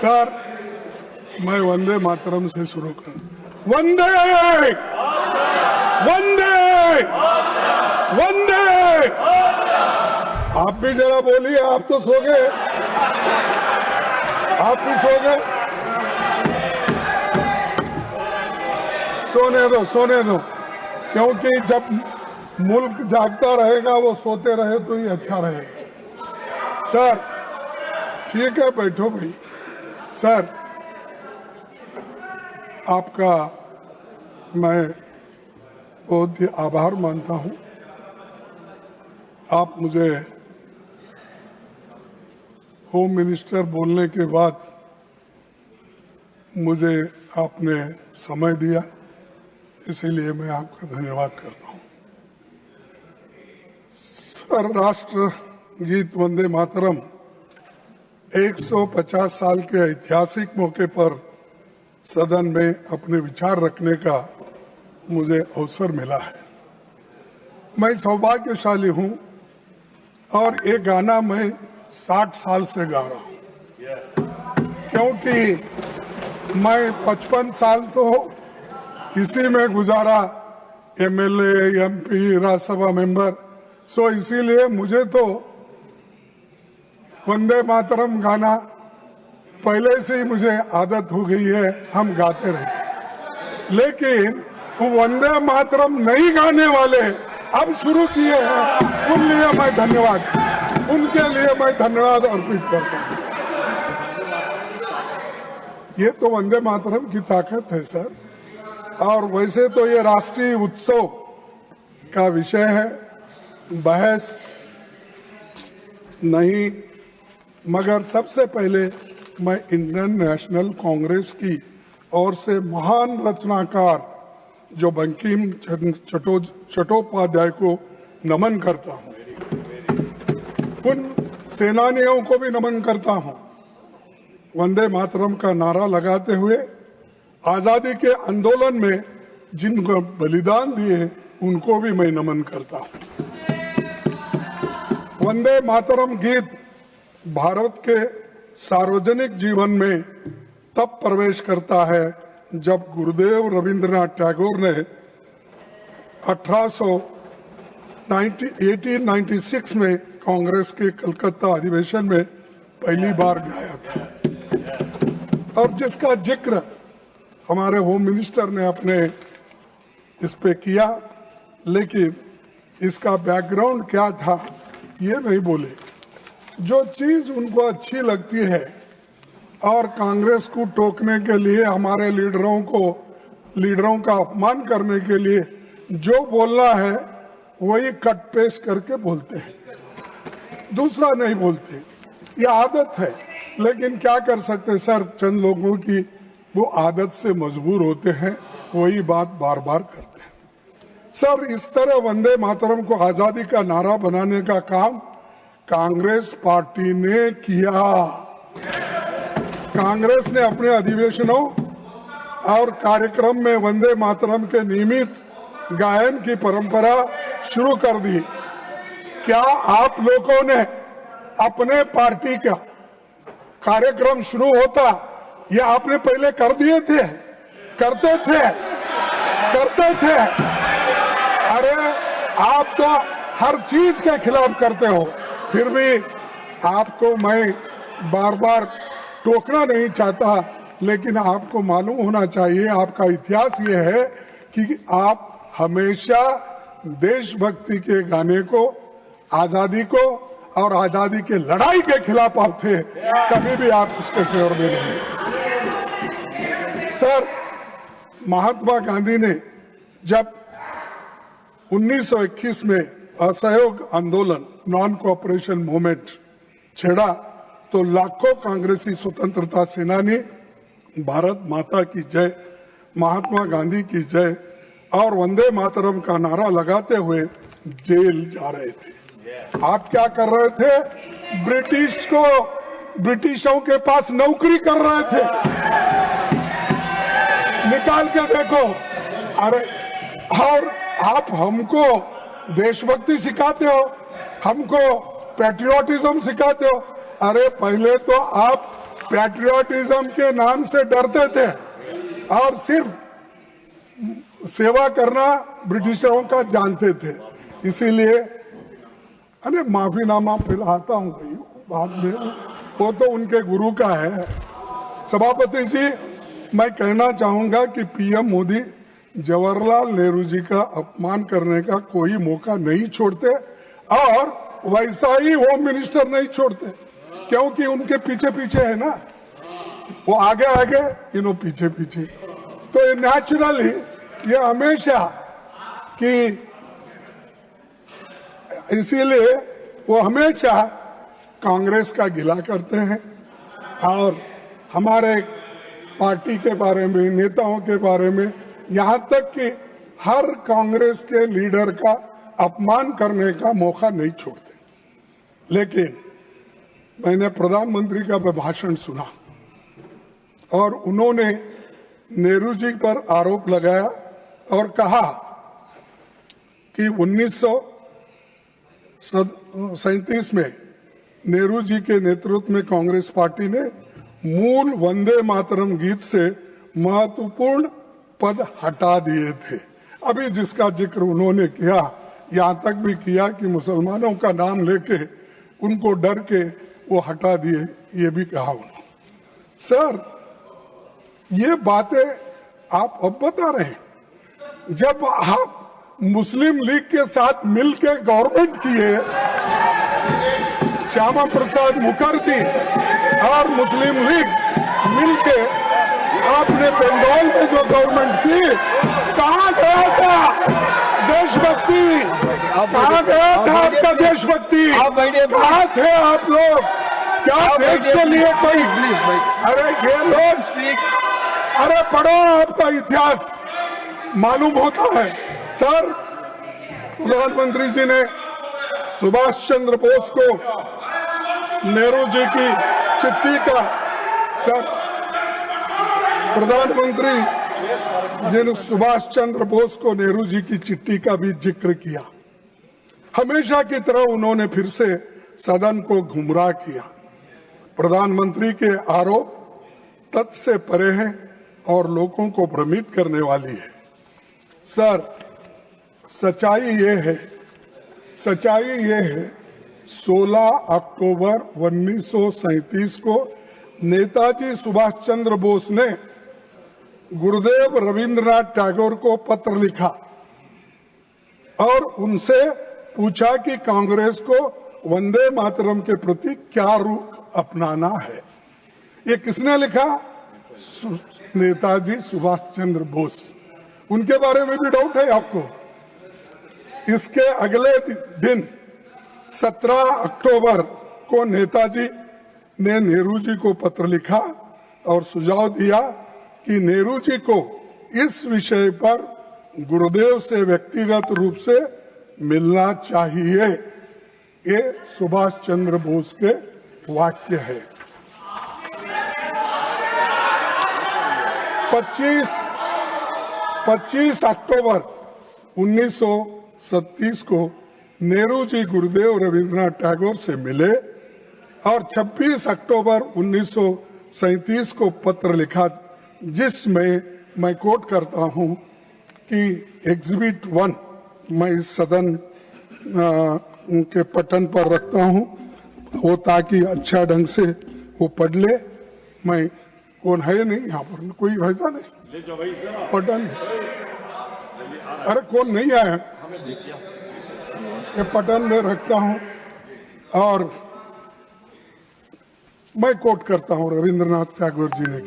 Sir, मैं वंदे मातरम से शुरू कर। वंदे वंदे वंदे। आप भी जरा बोलिए, आप तो सो गए, आप भी सो गए। सोने दो, क्योंकि जब मुल्क जागता रहेगा वो सोते रहे तो ही अच्छा रहेगा। सर ठीक है, बैठो भाई। सर, आपका मैं बहुत ही आभार मानता हूं। आप मुझे होम मिनिस्टर बोलने के बाद मुझे आपने समय दिया, इसीलिए मैं आपका धन्यवाद करता हूं। सर, राष्ट्र गीत वंदे मातरम 150 साल के ऐतिहासिक मौके पर सदन में अपने विचार रखने का मुझे अवसर मिला है। मैं सौभाग्यशाली हूं और ये गाना मैं 60 साल से गा रहा हूं, क्योंकि मैं 55 साल तो इसी में गुजारा, एमएलए, एमपी, राज्यसभा मेंबर। सो इसीलिए मुझे तो वंदे मातरम गाना पहले से ही मुझे आदत हो गई है, हम गाते रहते हैं। लेकिन वंदे मातरम नहीं गाने वाले अब शुरू किए हैं, उनके लिए मैं धन्यवाद अर्पित करता हूं। ये तो वंदे मातरम की ताकत है सर। और वैसे तो ये राष्ट्रीय उत्सव का विषय है, बहस नहीं, मगर सबसे पहले मैं इंडियन नेशनल कांग्रेस की ओर से महान रचनाकार जो बंकिम चट्टोपाध्याय को नमन करता हूं, उन सेनानियों को भी नमन करता हूं। वंदे मातरम का नारा लगाते हुए आजादी के आंदोलन में जिनको बलिदान दिए उनको भी मैं नमन करता हूं। वंदे मातरम गीत भारत के सार्वजनिक जीवन में तब प्रवेश करता है जब गुरुदेव रविंद्रनाथ टैगोर ने 1896 में कांग्रेस के कलकत्ता अधिवेशन में पहली बार गाया था, और जिसका जिक्र हमारे होम मिनिस्टर ने अपने इस पे किया, लेकिन इसका बैकग्राउंड क्या था ये नहीं बोले। जो चीज उनको अच्छी लगती है और कांग्रेस को टोकने के लिए, हमारे लीडरों का अपमान करने के लिए जो बोलना है वही कट पेस्ट करके बोलते हैं, दूसरा नहीं बोलते। ये आदत है, लेकिन क्या कर सकते सर, चंद लोगों की वो आदत से मजबूर होते हैं, वही बात बार बार करते हैं। सर, इस तरह वंदे मातरम को आजादी का नारा बनाने का काम कांग्रेस पार्टी ने किया। कांग्रेस ने अपने अधिवेशनों और कार्यक्रम में वंदे मातरम के नियमित गायन की परंपरा शुरू कर दी। क्या आप लोगों ने अपने पार्टी का कार्यक्रम शुरू होता, ये आपने पहले कर दिए थे? करते थे। अरे आप तो हर चीज के खिलाफ करते हो, फिर भी आपको मैं बार बार टोकना नहीं चाहता, लेकिन आपको मालूम होना चाहिए, आपका इतिहास ये है कि आप हमेशा देशभक्ति के गाने को, आजादी को और आजादी के लड़ाई के खिलाफ आप थे, कभी भी आप उसके फेवर में नहीं। सर, महात्मा गांधी ने जब 1921 में असहयोग आंदोलन, नॉन कोऑपरेशन मूवमेंट छेड़ा, तो लाखों कांग्रेसी स्वतंत्रता सेनानी भारत माता की जय, महात्मा गांधी की जय और वंदे मातरम का नारा लगाते हुए जेल जा रहे थे। आप क्या कर रहे थे? ब्रिटिशों के पास नौकरी कर रहे थे। निकाल के देखो। अरे, और आप हमको देशभक्ति सिखाते हो, हमको पैट्रियोटिज्म सिखाते हो। अरे, पहले तो आप पैट्रियोटिज्म के नाम से डरते थे और सिर्फ सेवा करना ब्रिटिशरों का जानते थे। इसीलिए अरे माफीनामा पिलाता हूं भाई बाद में, वो तो उनके गुरु का है। सभापति जी, मैं कहना चाहूंगा कि पीएम मोदी जवाहरलाल नेहरू जी का अपमान करने का कोई मौका नहीं छोड़ते और वैसा ही होम मिनिस्टर नहीं छोड़ते, क्योंकि उनके पीछे पीछे है ना, वो आगे आगे इन्हों पीछे पीछे। तो ये नेचुरली ये हमेशा कि इसीलिए वो हमेशा कांग्रेस का गिला करते हैं और हमारे पार्टी के बारे में, नेताओं के बारे में, यहाँ तक कि हर कांग्रेस के लीडर का अपमान करने का मौका नहीं छोड़ते। लेकिन मैंने प्रधानमंत्री का भाषण सुना और उन्होंने नेहरू जी पर आरोप लगाया और कहा कि 1937 में नेहरू जी के नेतृत्व में कांग्रेस पार्टी ने मूल वंदे मातरम गीत से महत्वपूर्ण पद हटा दिए थे। अभी जिसका जिक्र उन्होंने किया, यहाँ तक भी किया कि मुसलमानों का नाम लेके उनको डर के वो हटा दिए, ये भी कहा उन्होंने। सर, ये बातें आप अब बता रहे हैं, जब आप मुस्लिम लीग के साथ मिलकर गवर्नमेंट किए, श्यामा प्रसाद मुखर्जी और मुस्लिम लीग मिलके आपने बंगाल में जो गवर्नमेंट की, कहाँ गया था देशभक्ति? कहाँ गया था आपका देशभक्ति? कहाँ थे आप लोग? क्या देश के लिए कोई? अरे ये लोग, अरे पढ़ो, आपका इतिहास मालूम होता है। सर, प्रधानमंत्री जी ने सुभाष चंद्र बोस को नेहरू जी की चिट्ठी का, सर प्रधानमंत्री जी ने सुभाष चंद्र बोस को नेहरू जी की चिट्ठी का भी जिक्र किया। हमेशा की तरह उन्होंने फिर से सदन को गुमराह किया। प्रधानमंत्री के आरोप तथ्य से परे हैं और लोगों को भ्रमित करने वाली है। सर, सच्चाई ये है 16 अक्टूबर 1937 को नेताजी सुभाष चंद्र बोस ने गुरुदेव रविंद्रनाथ टैगोर को पत्र लिखा और उनसे पूछा कि कांग्रेस को वंदे मातरम के प्रति क्या रुख अपनाना है। ये किसने लिखा? नेताजी सुभाष चंद्र बोस। उनके बारे में भी डाउट है आपको? इसके अगले दिन 17 अक्टूबर को नेताजी ने नेहरू जी को पत्र लिखा और सुझाव दिया कि नेहरू जी को इस विषय पर गुरुदेव से व्यक्तिगत रूप से मिलना चाहिए। ये सुभाष चंद्र बोस के वाक्य है। 25 अक्टूबर 1937 को नेहरू जी गुरुदेव रविंद्रनाथ टैगोर से मिले और 26 अक्टूबर 1937 को पत्र लिखा, जिसमें मैं कोट करता हूं कि एग्जिबिट 1 मैं इस सदन के पटन पर रखता हूं, वो ताकि अच्छा ढंग से वो पढ़ ले। मैं कौन है नहीं यहाँ पर, कोई रहता नहीं पटन, अरे कौन नहीं आया, ये पटन में रखता हूं और मैं कोट करता हूं रविंद्रनाथ टैगोर जी ने